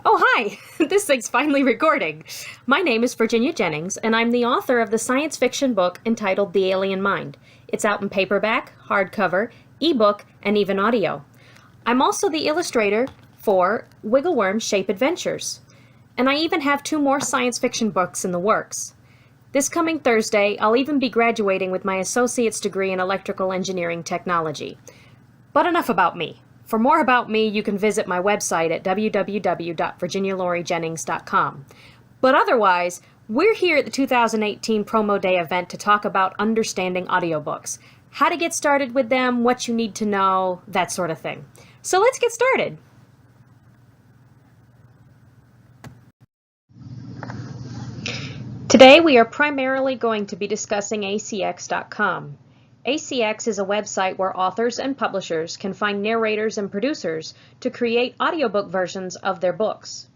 Oh, hi! This thing's finally recording. My name is Virginia Jennings, and I'm the author of the science fiction book entitled The Alien Mind. It's out in paperback, hardcover, ebook, and even audio. I'm also the illustrator for Wiggleworm's Shape Adventures. And I even have 2 more science fiction books in the works. This coming Thursday, I'll even be graduating with my associate's degree in electrical engineering technology. But enough about me. For more about me, you can visit my website at www.virginialauriejennings.com. But otherwise, we're here at the 2018 Promo Day event to talk about understanding audiobooks, how to get started with them, what you need to know, that sort of thing. So let's get started. Today we are primarily going to be discussing acx.com. ACX is a website where authors and publishers can find narrators and producers to create audiobook versions of their books.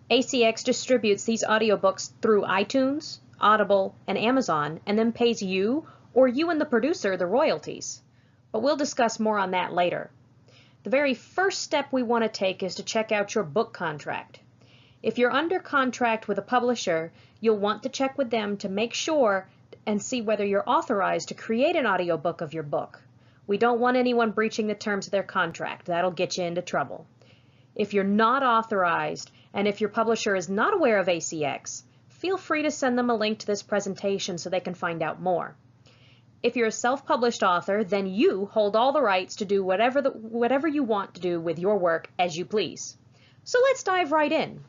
ACX distributes these audiobooks through iTunes, Audible, and Amazon, and then pays you or you and the producer the royalties. But we'll discuss more on that later. The very first step we want to take is to check out your book contract. If you're under contract with a publisher, you'll want to check with them to make sure and see whether you're authorized to create an audiobook of your book. We don't want anyone breaching the terms of their contract. That'll get you into trouble. If you're not authorized, and if your publisher is not aware of ACX, feel free to send them a link to this presentation so they can find out more. If you're a self-published author, then you hold all the rights to do whatever you want to do with your work as you please. So let's dive right in.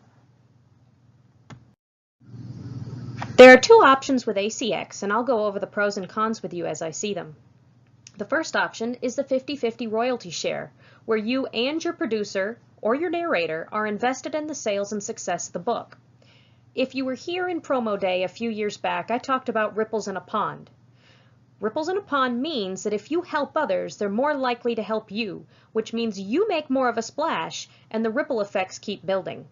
There are 2 options with ACX, and I'll go over the pros and cons with you as I see them. The first option is the 50-50 royalty share, where you and your producer or your narrator are invested in the sales and success of the book. If you were here in Promo Day a few years back, I talked about ripples in a pond. Ripples in a pond means that if you help others, they're more likely to help you, which means you make more of a splash and the ripple effects keep building.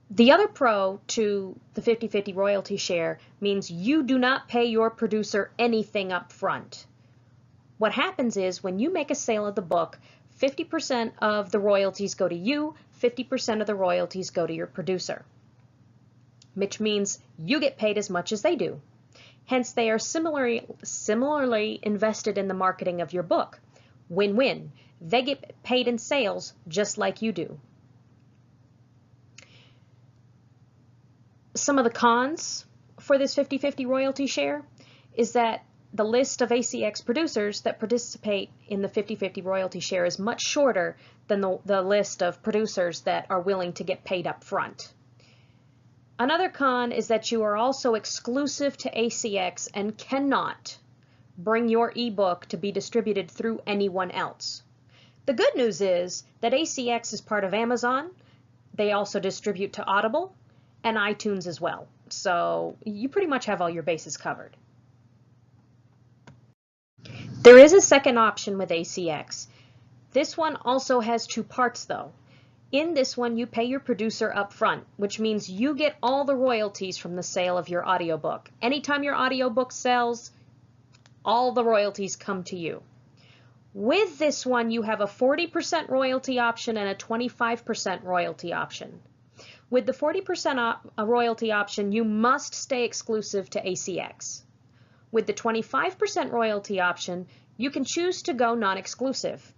The other pro to the 50-50 royalty share means you do not pay your producer anything up front. What happens is when you make a sale of the book, 50% of the royalties go to you, 50% of the royalties go to your producer, which means you get paid as much as they do. Hence, they are similarly invested in the marketing of your book. Win-win. They get paid in sales just like you do. Some of the cons for this 50-50 royalty share is that the list of ACX producers that participate in the 50-50 royalty share is much shorter than the list of producers that are willing to get paid up front. Another con is that you are also exclusive to ACX and cannot bring your ebook to be distributed through anyone else. The good news is that ACX is part of Amazon. They also distribute to Audible and iTunes as well. So you pretty much have all your bases covered. There is a second option with ACX. This one also has 2 parts though. In this one, you pay your producer up front, which means you get all the royalties from the sale of your audiobook. Anytime your audiobook sells, all the royalties come to you. With this one, you have a 40% royalty option and a 25% royalty option. With the 40% royalty option, you must stay exclusive to ACX. With the 25% royalty option, you can choose to go non-exclusive,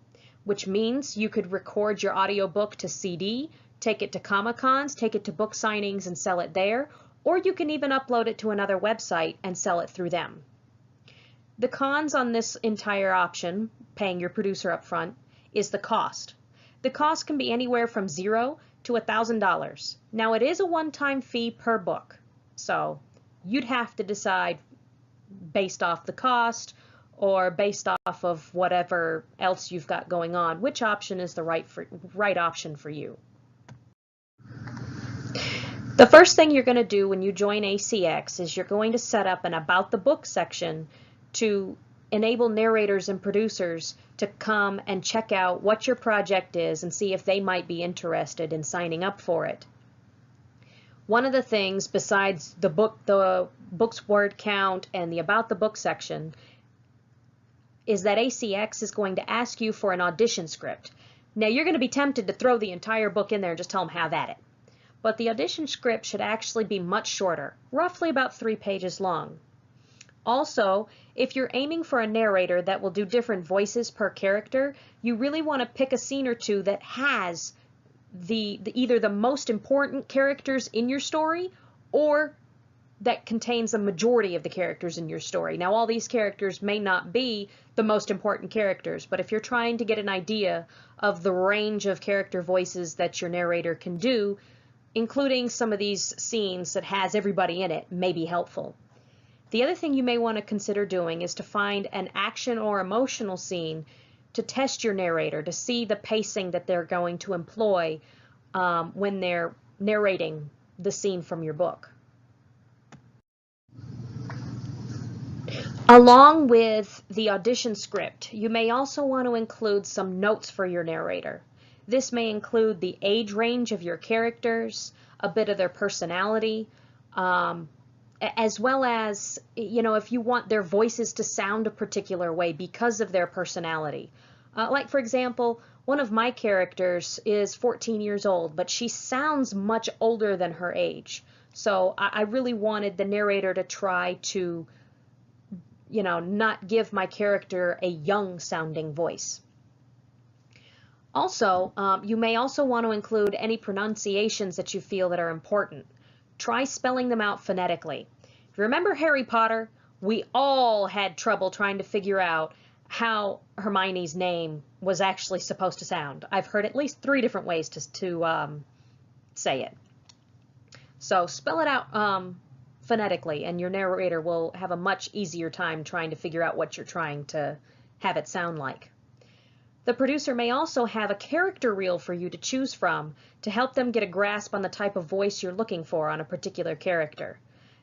which means you could record your audiobook to CD, take it to Comic-Cons, take it to book signings and sell it there, or you can even upload it to another website and sell it through them. The cons on this entire option, paying your producer up front, is the cost. The cost can be anywhere from $0 to $1,000. Now it is a one-time fee per book, so you'd have to decide based off the cost or based off of whatever else you've got going on, which option is the right option for you. The first thing you're going to do when you join ACX is you're going to set up an About the Book section to enable narrators and producers to come and check out what your project is and see if they might be interested in signing up for it. One of the things besides the book's word count and the About the Book section is that ACX is going to ask you for an audition script. Now you're going to be tempted to throw the entire book in there and just tell them have at it. But the audition script should actually be much shorter, roughly about 3 pages long. Also, if you're aiming for a narrator that will do different voices per character, you really want to pick a scene or two that has either the most important characters in your story or that contains a majority of the characters in your story. Now, all these characters may not be the most important characters, but if you're trying to get an idea of the range of character voices that your narrator can do, including some of these scenes that has everybody in it may be helpful. The other thing you may want to consider doing is to find an action or emotional scene to test your narrator, to see the pacing that they're going to employ when they're narrating the scene from your book. Along with the audition script, you may also want to include some notes for your narrator. This may include the age range of your characters, a bit of their personality, as well as, if you want their voices to sound a particular way because of their personality. Like, for example, one of my characters is 14 years old, but she sounds much older than her age. So I really wanted the narrator to try to not give my character a young sounding voice. Also, you may also want to include any pronunciations that you feel that are important. Try spelling them out phonetically. If you remember Harry Potter, we all had trouble trying to figure out how Hermione's name was actually supposed to sound. I've heard at least 3 different ways to say it. So spell it out phonetically, and your narrator will have a much easier time trying to figure out what you're trying to have it sound like. The producer may also have a character reel for you to choose from to help them get a grasp on the type of voice you're looking for on a particular character.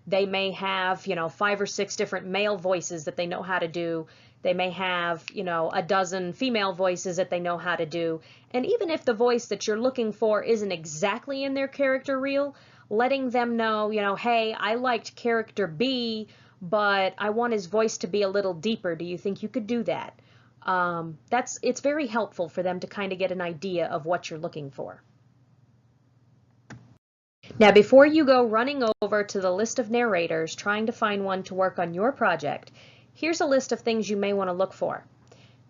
They may have, 5 or 6 different male voices that they know how to do. They may have, a dozen female voices that they know how to do. And even if the voice that you're looking for isn't exactly in their character reel, letting them know, hey, I liked character B, but I want his voice to be a little deeper. Do you think you could do that? It's very helpful for them to kind of get an idea of what you're looking for. Now, before you go running over to the list of narrators trying to find one to work on your project, here's a list of things you may want to look for.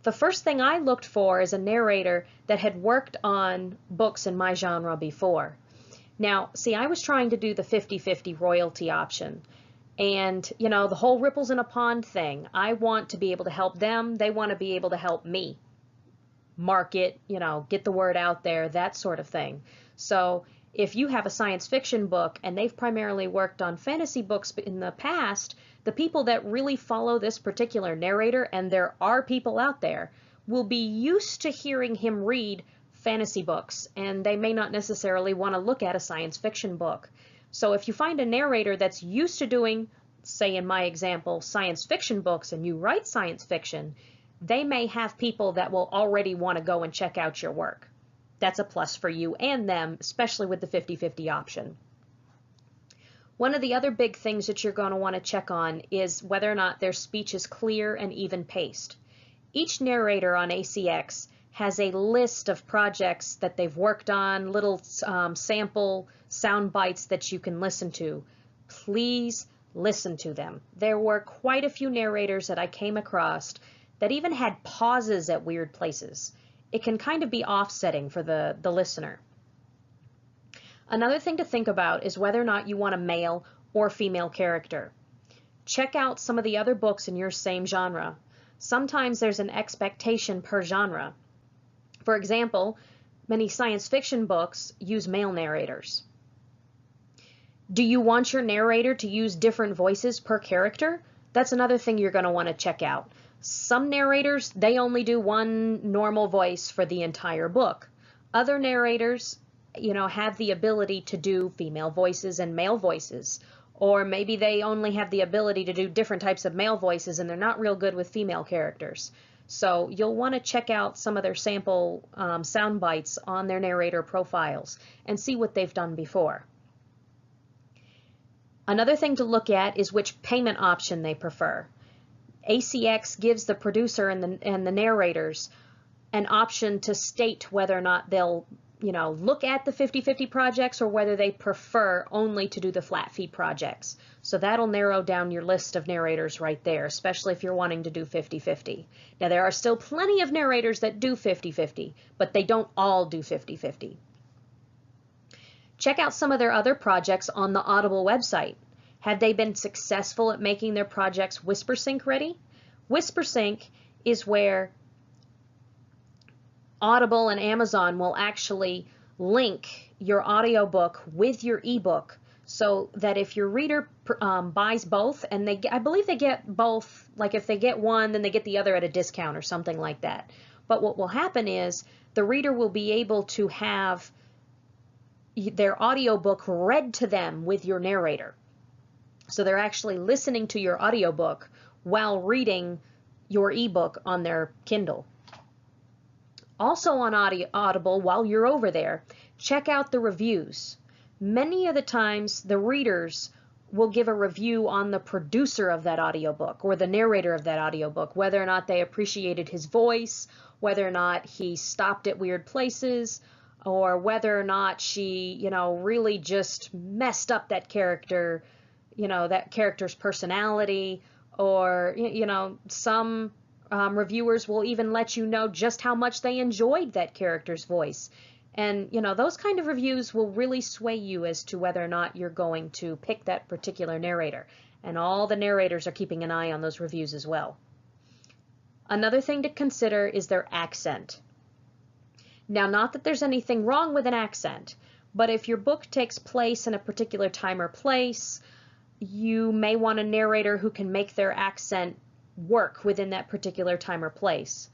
The first thing I looked for is a narrator that had worked on books in my genre before. Now, see, I was trying to do the 50-50 royalty option. And, the whole ripples in a pond thing. I want to be able to help them. They want to be able to help me. Market, get the word out there, that sort of thing. So if you have a science fiction book and they've primarily worked on fantasy books in the past, the people that really follow this particular narrator, and there are people out there, will be used to hearing him read fantasy books, and they may not necessarily want to look at a science fiction book. So if you find a narrator that's used to doing, say in my example, science fiction books, and you write science fiction, they may have people that will already want to go and check out your work. That's a plus for you and them, especially with the 50-50 option. One of the other big things that you're going to want to check on is whether or not their speech is clear and even paced. Each narrator on ACX has a list of projects that they've worked on, little sample sound bites that you can listen to. Please listen to them. There were quite a few narrators that I came across that even had pauses at weird places. It can kind of be offsetting for the listener. Another thing to think about is whether or not you want a male or female character. Check out some of the other books in your same genre. Sometimes there's an expectation per genre. For example, many science fiction books use male narrators. Do you want your narrator to use different voices per character? That's another thing you're going to want to check out. Some narrators, they only do one normal voice for the entire book. Other narrators, have the ability to do female voices and male voices. Or maybe they only have the ability to do different types of male voices and they're not real good with female characters. So you'll want to check out some of their sample sound bites on their narrator profiles and see what they've done before. Another thing to look at is which payment option they prefer. ACX gives the producer and the narrators an option to state whether or not they'll look at the 50/50 projects or whether they prefer only to do the flat fee projects. So that'll narrow down your list of narrators right there, especially if you're wanting to do 50/50. Now there are still plenty of narrators that do 50/50, but they don't all do 50/50. Check out some of their other projects on the Audible website. Have they been successful at making their projects WhisperSync ready? WhisperSync is where Audible and Amazon will actually link your audiobook with your ebook so that if your reader buys both, and I believe they get both, like if they get one, then they get the other at a discount or something like that. But what will happen is the reader will be able to have their audiobook read to them with your narrator. So they're actually listening to your audiobook while reading your ebook on their Kindle. Also on Audible, while you're over there, check out the reviews. Many of the times the readers will give a review on the producer of that audiobook or the narrator of that audiobook, whether or not they appreciated his voice, whether or not he stopped at weird places, or whether or not she, really just messed up that character, that character's personality, or, some reviewers will even let you know just how much they enjoyed that character's voice. And, those kind of reviews will really sway you as to whether or not you're going to pick that particular narrator. And all the narrators are keeping an eye on those reviews as well. Another thing to consider is their accent. Now, not that there's anything wrong with an accent, but if your book takes place in a particular time or place, you may want a narrator who can make their accent work within that particular time or place.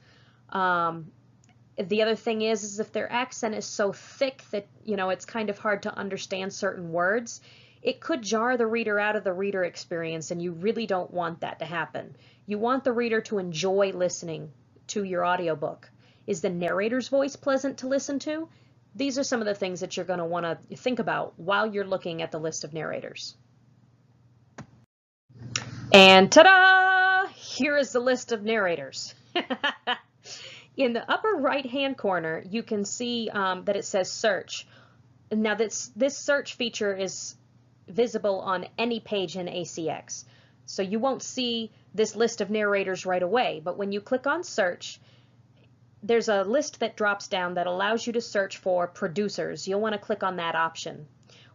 The other thing is if their accent is so thick that, it's kind of hard to understand certain words, it could jar the reader out of the reader experience, and you really don't want that to happen. You want the reader to enjoy listening to your audiobook. Is the narrator's voice pleasant to listen to? These are some of the things that you're going to want to think about while you're looking at the list of narrators. And ta-da! Here is the list of narrators. In the upper right-hand corner, you can see that it says search. Now this search feature is visible on any page in ACX. So you won't see this list of narrators right away, but when you click on search, there's a list that drops down that allows you to search for producers. You'll want to click on that option.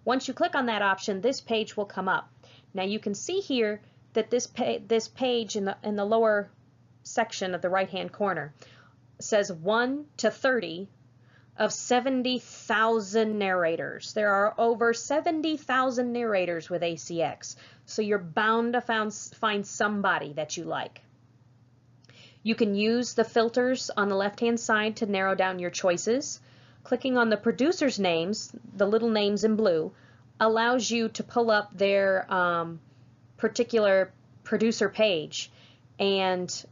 Once you click on that option, this page will come up. Now you can see here that this page in the lower section of the right-hand corner says 1 to 30 of 70,000 narrators. There are over 70,000 narrators with ACX, so you're bound to find somebody that you like. You can use the filters on the left-hand side to narrow down your choices. Clicking on the producers' names, the little names in blue, allows you to pull up their particular producer page and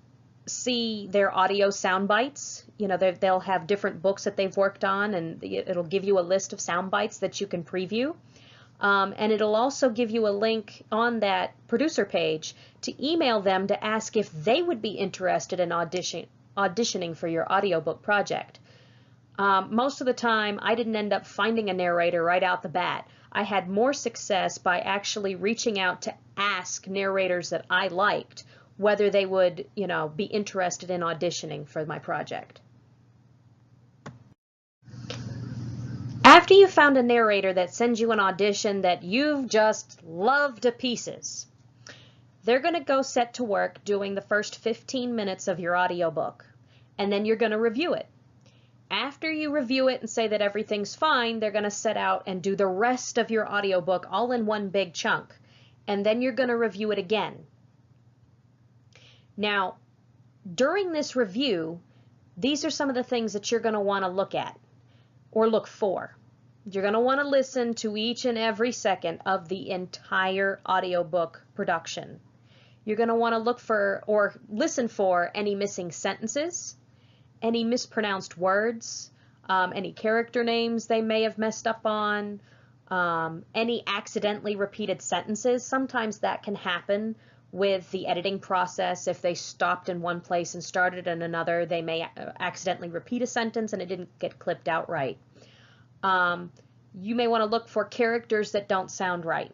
see their audio sound bites. They'll have different books that they've worked on, and it'll give you a list of sound bites that you can preview. And it'll also give you a link on that producer page to email them to ask if they would be interested in auditioning for your audiobook project. Most of the time, I didn't end up finding a narrator right out the bat. I had more success by actually reaching out to ask narrators that I liked whether they would, be interested in auditioning for my project. After you've found a narrator that sends you an audition that you've just loved to pieces, they're going to go set to work doing the first 15 minutes of your audiobook, and then you're going to review it. After you review it and say that everything's fine, they're going to set out and do the rest of your audiobook all in one big chunk, and then you're going to review it again. Now, during this review, these are some of the things that you're going to want to look at or look for. You're going to want to listen to each and every second of the entire audiobook production. You're going to want to look for or listen for any missing sentences, any mispronounced words, any character names they may have messed up on, any accidentally repeated sentences. Sometimes that can happen with the editing process. If they stopped in one place and started in another, they may accidentally repeat a sentence and it didn't get clipped out right. You may want to look for characters that don't sound right.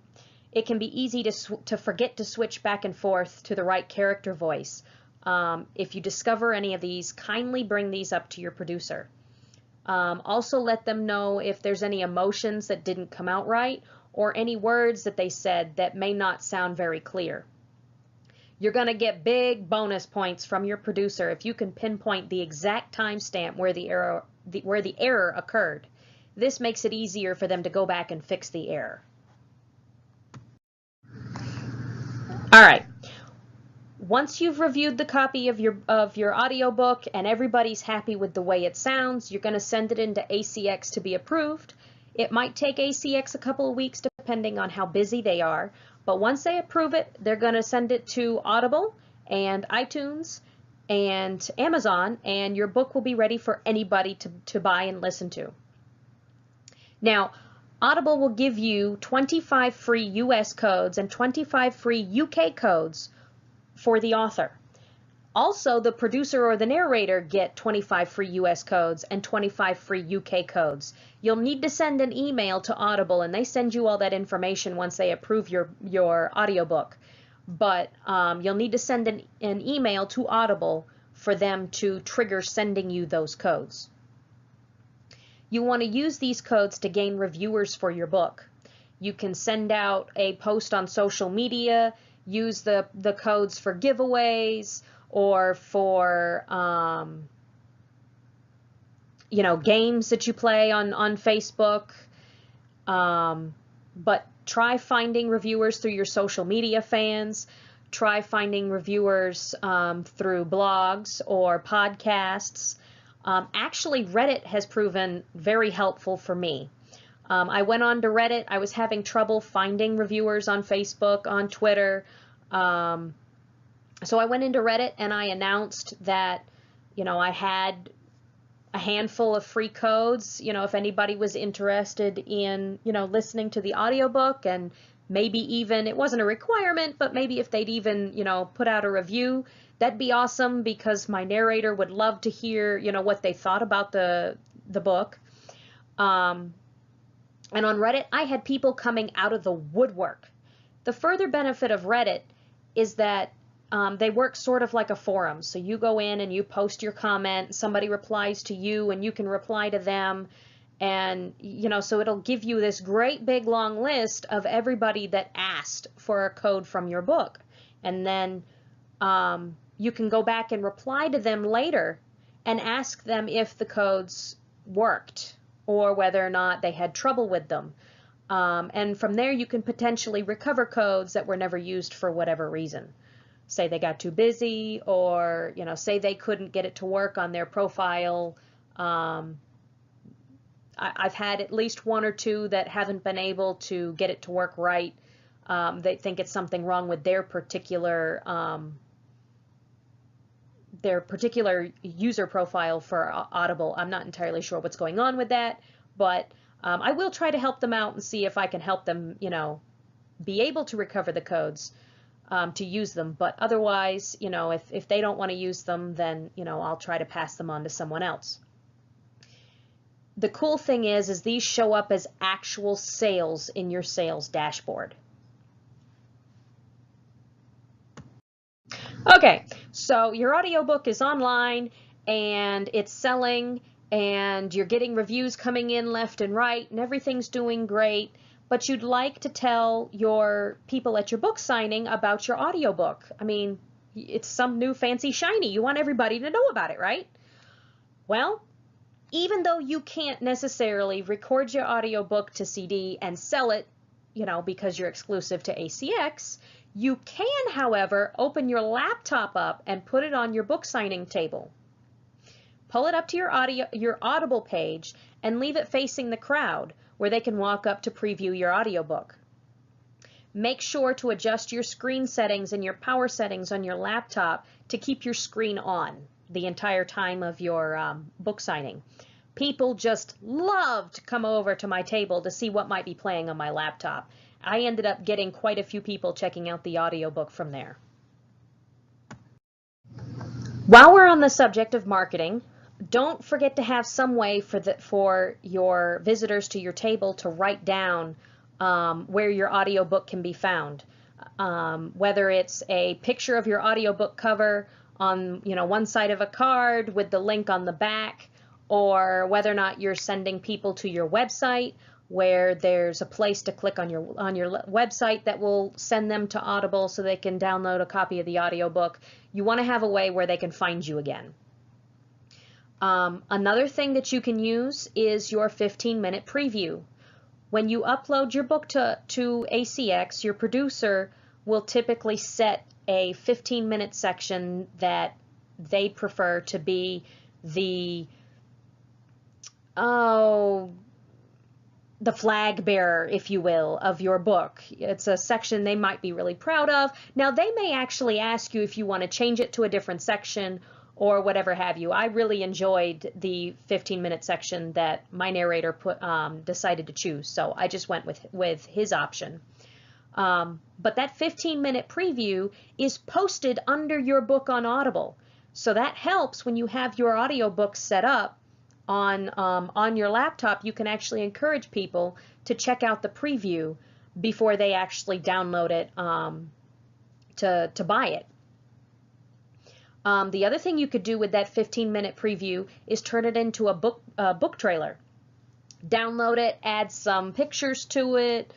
It can be easy to forget to switch back and forth to the right character voice. If you discover any of these, kindly bring these up to your producer. Also let them know if there's any emotions that didn't come out right or any words that they said that may not sound very clear. You're going to get big bonus points from your producer if you can pinpoint the exact timestamp where the error occurred. This makes it easier for them to go back and fix the error. All right. Once you've reviewed the copy of your audiobook and everybody's happy with the way it sounds, you're going to send it into ACX to be approved. It might take ACX a couple of weeks depending on how busy they are, but once they approve it, they're going to send it to Audible and iTunes and Amazon, and your book will be ready for anybody to buy and listen to. Now, Audible will give you 25 free US codes and 25 free UK codes for the author. Also, the producer or the narrator get 25 free US codes and 25 free UK codes. You'll need to send an email to Audible, and they send you all that information once they approve your audiobook. But you'll need to send an email to Audible for them to trigger sending you those codes. You want to use these codes to gain reviewers for your book. You can send out a post on social media, use the codes for giveaways or for games that you play on Facebook. But try finding reviewers through your social media fans. Try finding reviewers through blogs or podcasts. Actually, Reddit has proven very helpful for me. I went on to Reddit. I was having trouble finding reviewers on Facebook, on Twitter. So I went into Reddit and I announced that, I had a handful of free codes, if anybody was interested in, listening to the audiobook, and maybe even, it wasn't a requirement, but maybe if they'd even, put out a review, that'd be awesome because my narrator would love to hear, what they thought about the book. And on Reddit, I had people coming out of the woodwork. The further benefit of Reddit is that they work sort of like a forum. So you go in and you post your comment, somebody replies to you and you can reply to them. And, so it'll give you this great big long list of everybody that asked for a code from your book. And then you can go back and reply to them later and ask them if the codes worked or whether or not they had trouble with them. And from there, you can potentially recover codes that were never used for whatever reason. Say they got too busy, or, say they couldn't get it to work on their profile. I've had at least one or two that haven't been able to get it to work right. They think it's something wrong with their particular user profile for Audible. I'm not entirely sure what's going on with that, but I will try to help them out and see if I can help them, be able to recover the codes to use them. But otherwise, if they don't want to use them, then, I'll try to pass them on to someone else. The cool thing is these show up as actual sales in your sales dashboard. Okay, so your audiobook is online and it's selling and you're getting reviews coming in left and right and everything's doing great, but you'd like to tell your people at your book signing about your audiobook. I mean, it's some new fancy shiny. You want everybody to know about it, right? Well, even though you can't necessarily record your audiobook to CD and sell it, because you're exclusive to ACX, you can, however, open your laptop up and put it on your book signing table. Pull it up to your Audible page and leave it facing the crowd where they can walk up to preview your audiobook. Make sure to adjust your screen settings and your power settings on your laptop to keep your screen on the entire time of your book signing. People just love to come over to my table to see what might be playing on my laptop. I ended up getting quite a few people checking out the audiobook from there. While we're on the subject of marketing, don't forget to have some way for your visitors to your table to write down where your audiobook can be found. Whether it's a picture of your audiobook cover on one side of a card with the link on the back, or whether or not you're sending people to your website where there's a place to click on your website that will send them to Audible so they can download a copy of the audiobook. You want to have a way where they can find you again. Another thing that you can use is your 15-minute preview. When you upload your book to ACX, your producer will typically set a 15-minute section that they prefer to be the flag bearer, if you will, of your book. It's a section they might be really proud of. Now, they may actually ask you if you want to change it to a different section or whatever have you. I really enjoyed the 15-minute section that my narrator decided to choose, so I just went with his option. But that 15-minute preview is posted under your book on Audible, so that helps when you have your audiobook set up on your laptop. You can actually encourage people to check out the preview before they actually download it to buy it. The other thing you could do with that 15-minute preview is turn it into a book trailer. Download it, add some pictures to it,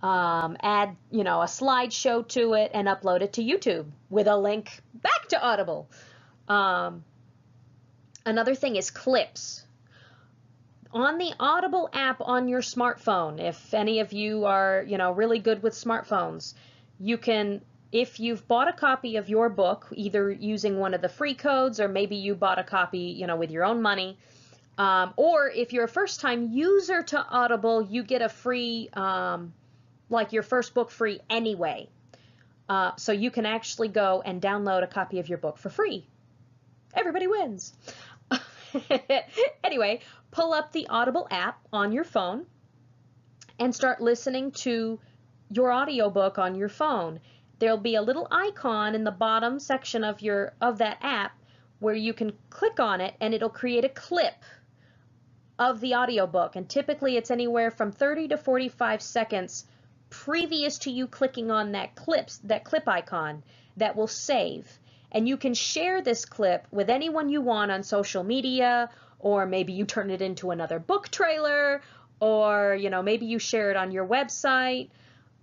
add a slideshow to it, and upload it to YouTube with a link back to Audible. Another thing is clips. On the Audible app on your smartphone, if any of you are, really good with smartphones, you can, if you've bought a copy of your book, either using one of the free codes or maybe you bought a copy, with your own money, or if you're a first-time user to Audible, you get a free, like your first book free anyway. So you can actually go and download a copy of your book for free. Everybody wins. Anyway, pull up the Audible app on your phone and start listening to your audiobook on your phone. There'll be a little icon in the bottom section of that app where you can click on it, and it'll create a clip of the audiobook, and typically it's anywhere from 30 to 45 seconds previous to you clicking on that clip icon that will save. And you can share this clip with anyone you want on social media, or maybe you turn it into another book trailer, or maybe you share it on your website.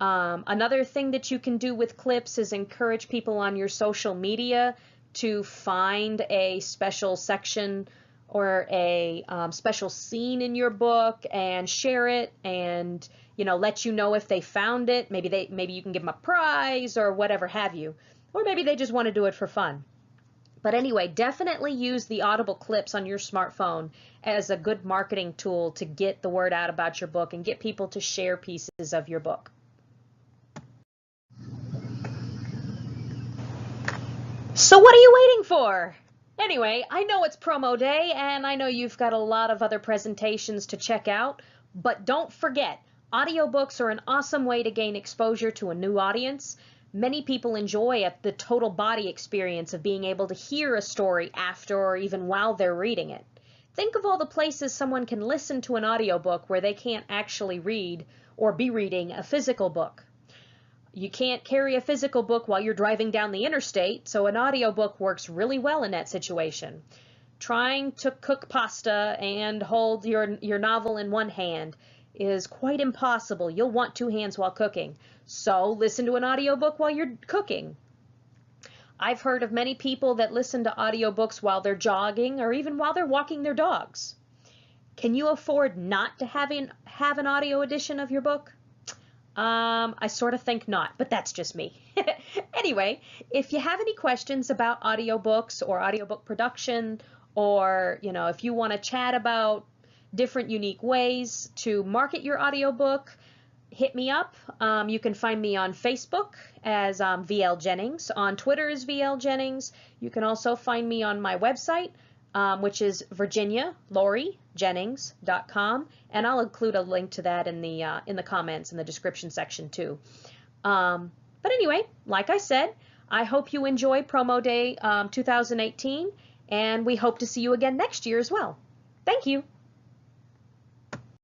Another thing that you can do with clips is encourage people on your social media to find a special section or a special scene in your book and share it, and let you know if they found it. Maybe you can give them a prize or whatever have you. Or maybe they just want to do it for fun. But anyway, definitely use the Audible clips on your smartphone as a good marketing tool to get the word out about your book and get people to share pieces of your book. So what are you waiting for? Anyway, I know it's promo day, and I know you've got a lot of other presentations to check out, but don't forget, audiobooks are an awesome way to gain exposure to a new audience. Many people enjoy the total body experience of being able to hear a story after or even while they're reading it. Think of all the places someone can listen to an audiobook where they can't actually read or be reading a physical book. You can't carry a physical book while you're driving down the interstate, so an audiobook works really well in that situation. Trying to cook pasta and hold your novel in one hand is quite impossible. You'll want two hands while cooking. So listen to an audiobook while you're cooking. I've heard of many people that listen to audiobooks while they're jogging or even while they're walking their dogs. Can you afford not to have an audio edition of your book? I sort of think not, but that's just me. Anyway, if you have any questions about audiobooks or audiobook production, or if you want to chat about different unique ways to market your audiobook, hit me up. You can find me on Facebook as VL Jennings. On Twitter as VL Jennings. You can also find me on my website, which is virginialaurijennings.com, and I'll include a link to that in the comments in the description section too. But anyway, like I said, I hope you enjoy Promo Day 2018, and we hope to see you again next year as well. Thank you.